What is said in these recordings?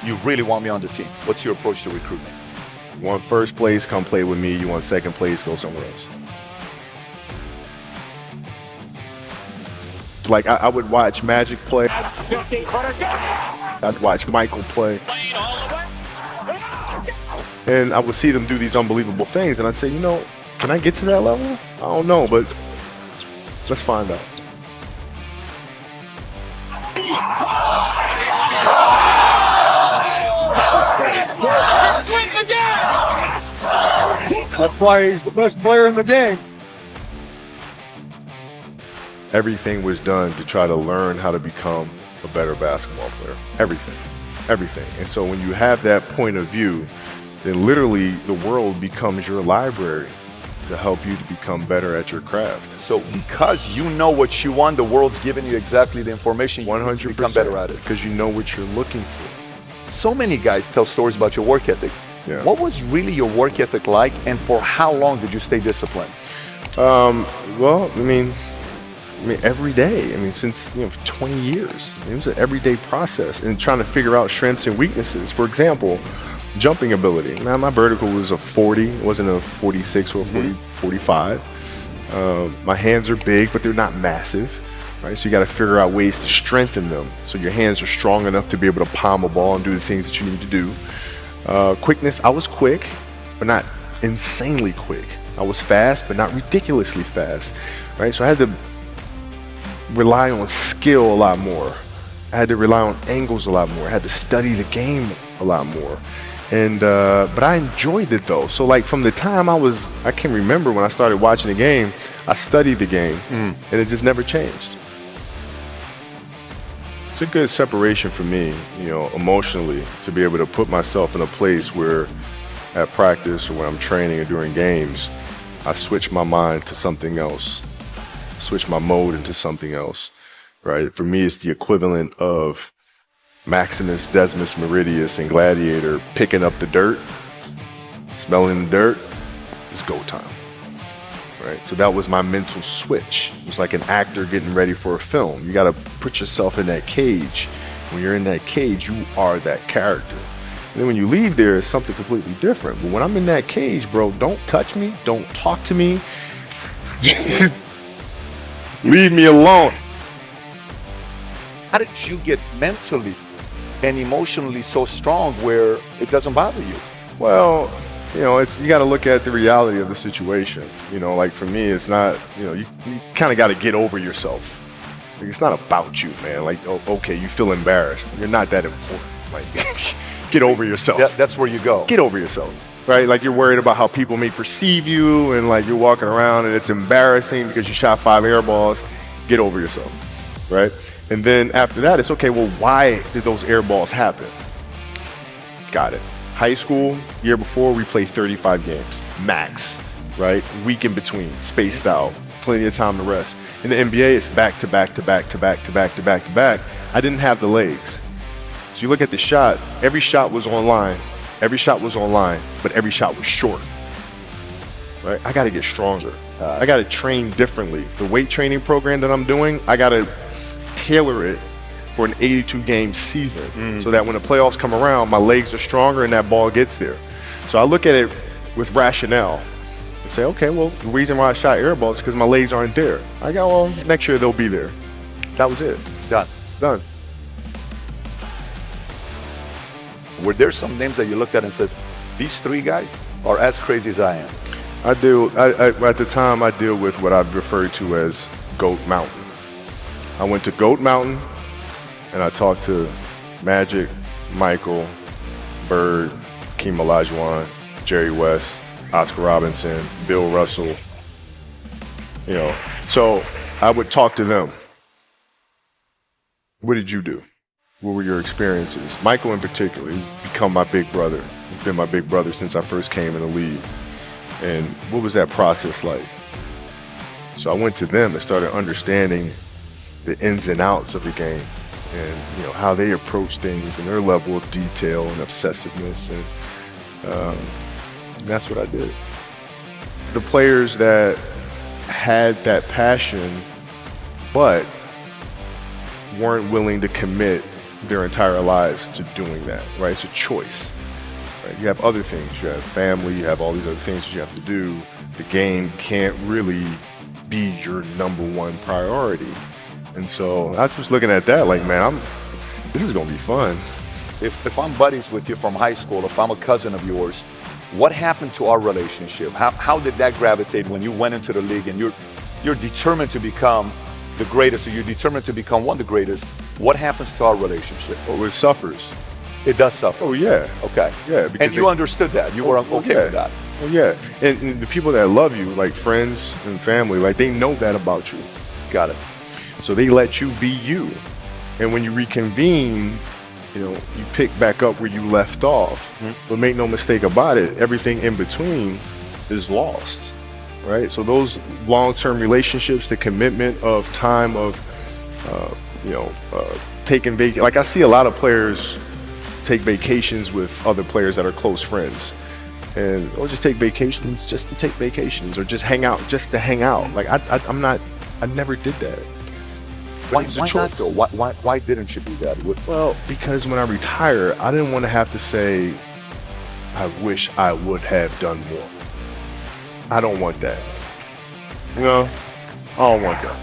you really want me on the team? What's your approach to recruitment? You want first place, come play with me. You want second place, go somewhere else. Like, I would watch Magic play. I'd watch Michael play. And I would see them do these unbelievable things. And I'd say, you know, can I get to that level? I don't know, but let's find out. That's why he's the best player in the game. Everything was done to try to learn how to become a better basketball player. Everything. And so when you have that point of view, then literally the world becomes your library to help you to become better at your craft. So because you know what you want, the world's giving you exactly the information, you 100%, become better at it. Because you know what you're looking for. So many guys tell stories about your work ethic. Yeah. What was really your work ethic like, and for how long did you stay disciplined? Well, I mean, every day. I mean, since 20 years. It was an everyday process and trying to figure out strengths and weaknesses. For example, jumping ability. Now, my vertical was a 40. It wasn't a 46 or a 45. My hands are big, but they're not massive. Right? So you got to figure out ways to strengthen them so your hands are strong enough to be able to palm a ball and do the things that you need to do. Quickness, I was quick, but not insanely quick. I was fast, but not ridiculously fast. Right? So I had to rely on skill a lot more. I had to rely on angles a lot more. I had to study the game a lot more. And but I enjoyed it though. So like from the time I can remember when I started watching the game, I studied the game and it just never changed. It's a good separation for me, emotionally, to be able to put myself in a place where at practice or when I'm training or during games, I switch my mind to something else. Switch my mode into something else, right? For me, it's the equivalent of Maximus, Decimus Meridius, and Gladiator picking up the dirt, smelling the dirt. It's go time, right? So that was my mental switch. It was like an actor getting ready for a film. You got to put yourself in that cage. When you're in that cage, you are that character. And then when you leave there, it's something completely different. But when I'm in that cage, bro, don't touch me. Don't talk to me. Just leave me alone. How did you get mentally and emotionally so strong where it doesn't bother you? Well, you got to look at the reality of the situation. Like for me, it's not, you kind of got to get over yourself. Like, it's not about you, man. Like, okay, you feel embarrassed. You're not that important. Like, get over yourself. That's where you go. Get over yourself. Right? Like you're worried about how people may perceive you and like you're walking around and it's embarrassing because you shot 5 air balls. Get over yourself. Right? And then after that, it's okay, well, why did those air balls happen? Got it. High school, year before, we played 35 games, max, right? Week in between, spaced out, plenty of time to rest. In the NBA, it's back to back to back to back to back to back to back. I didn't have the legs. So you look at the shot, every shot was online. Every shot was online, but every shot was short. Right? I got to get stronger. I got to train differently. The weight training program that I'm doing, I got to tailor it for an 82-game season so that when the playoffs come around, my legs are stronger and that ball gets there. So I look at it with rationale and say, okay, well, the reason why I shot air balls is because my legs aren't there. I go, well, next year they'll be there. That was it. Done. Were there some names that you looked at and says, these 3 guys are as crazy as I am? At the time, I deal with what I've referred to as Goat Mountain. I went to Goat Mountain and I talked to Magic, Michael, Bird, Hakeem Olajuwon, Jerry West, Oscar Robinson, Bill Russell. So I would talk to them. What did you do? What were your experiences? Michael in particular, he's become my big brother. He's been my big brother since I first came in the league. And what was that process like? So I went to them and started understanding the ins and outs of the game and how they approach things and their level of detail and obsessiveness. And that's what I did. The players that had that passion but weren't willing to commit their entire lives to doing that, right? It's a choice, right? You have other things. You have family. You have all these other things that you have to do. The game can't really be your number one priority. And so I was just looking at that like, man, this is going to be fun. If I'm buddies with you from high school, if I'm a cousin of yours, what happened to our relationship? How did that gravitate when you went into the league and you're determined to become the greatest, or you're determined to become one of the greatest? What happens to our relationship? Oh, it suffers. It does suffer. Oh, yeah. Okay. Yeah. And you understood that. You were okay with that. Well, yeah. And the people that love you, like friends and family, like they know that about you. Got it. So they let you be you. And when you reconvene, you pick back up where you left off. Mm-hmm. But make no mistake about it, everything in between is lost, right? So those long-term relationships, the commitment of time of, taking vacation. Like I see a lot of players take vacations with other players that are close friends. Or just take vacations just to take vacations, or just hang out just to hang out. Like I never did that. Why not though? Why didn't you do that? Well, because when I retire, I didn't want to have to say, I wish I would have done more. I don't want that. I don't want that.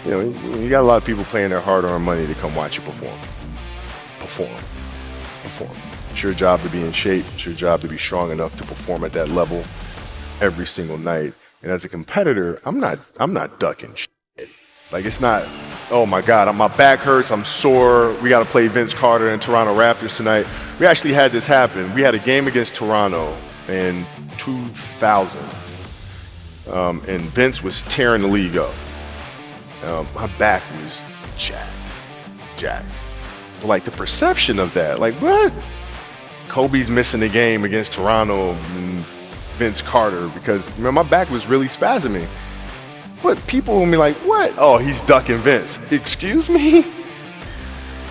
You got a lot of people paying their hard-earned money to come watch you perform. It's your job to be in shape. It's your job to be strong enough to perform at that level every single night. And as a competitor, I'm not ducking shit. Like it's not, oh my God, my back hurts, I'm sore. We got to play Vince Carter and Toronto Raptors tonight. We actually had this happen. We had a game against Toronto in 2000, and Vince was tearing the league up. My back was jacked. But like the perception of that, like what? Kobe's missing the game against Toronto and Vince Carter because my back was really spasming. But people will be like, what? Oh, he's ducking Vince. Excuse me?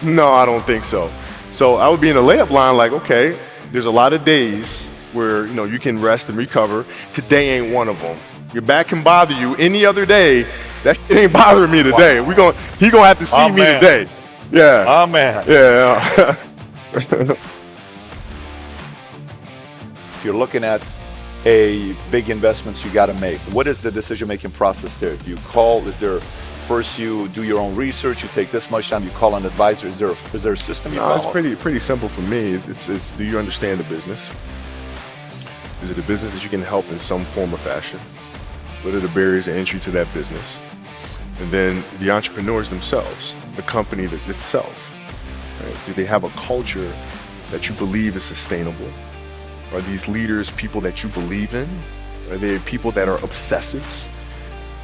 No, I don't think so. So I would be in the layup line like, okay, there's a lot of days where you can rest and recover. Today ain't one of them. Your back can bother you any other day. That shit ain't bothering me today. Wow. He gonna have to see me today. Yeah. Oh man. Yeah. If you're looking at a big investments you got to make, what is the decision-making process there? Do you call? Is there first you do your own research? You take this much time. You call an advisor. Is there a system you follow? It's pretty simple for me. It's do you understand the business? Is it a business that you can help in some form or fashion? What are the barriers of entry to that business? And then the entrepreneurs themselves, the company itself. Right? Do they have a culture that you believe is sustainable? Are these leaders people that you believe in? Are they people that are obsessives?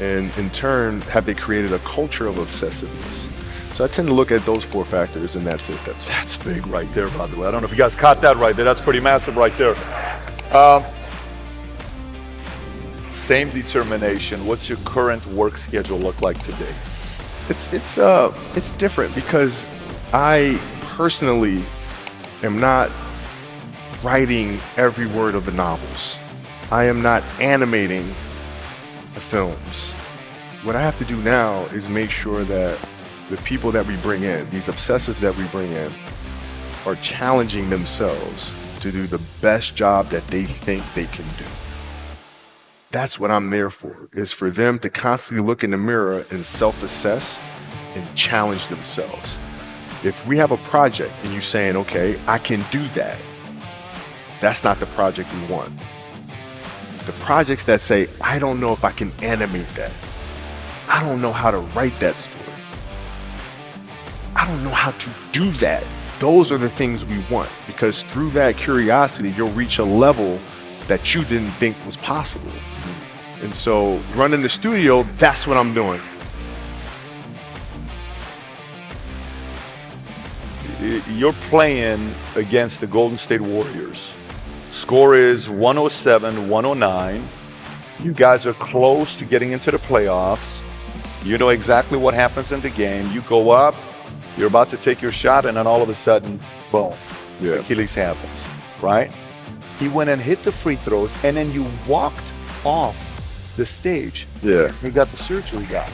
And in turn, have they created a culture of obsessiveness? So I tend to look at those four factors, and that's it. That's big right there, by the way. I don't know if you guys caught that right there. That's pretty massive right there. Same determination. What's your current work schedule look like today? It's different because I personally am not writing every word of the novels. I am not animating the films. What I have to do now is make sure that the people that we bring in, these obsessives that we bring in, are challenging themselves to do the best job that they think they can do. That's what I'm there for, is for them to constantly look in the mirror and self-assess and challenge themselves. If we have a project and you're saying, okay, I can do that, that's not the project we want. The projects that say, I don't know if I can animate that. I don't know how to write that story. I don't know how to do that. Those are the things we want, because through that curiosity, you'll reach a level that you didn't think was possible. And so running the studio, that's what I'm doing. You're playing against the Golden State Warriors. Score is 107-109. You guys are close to getting into the playoffs. You know exactly what happens in the game. You go up, you're about to take your shot, and then all of a sudden, boom, Achilles happens, right? He went and hit the free throws, and then you walked off the stage. Yeah. You got the surgery guy.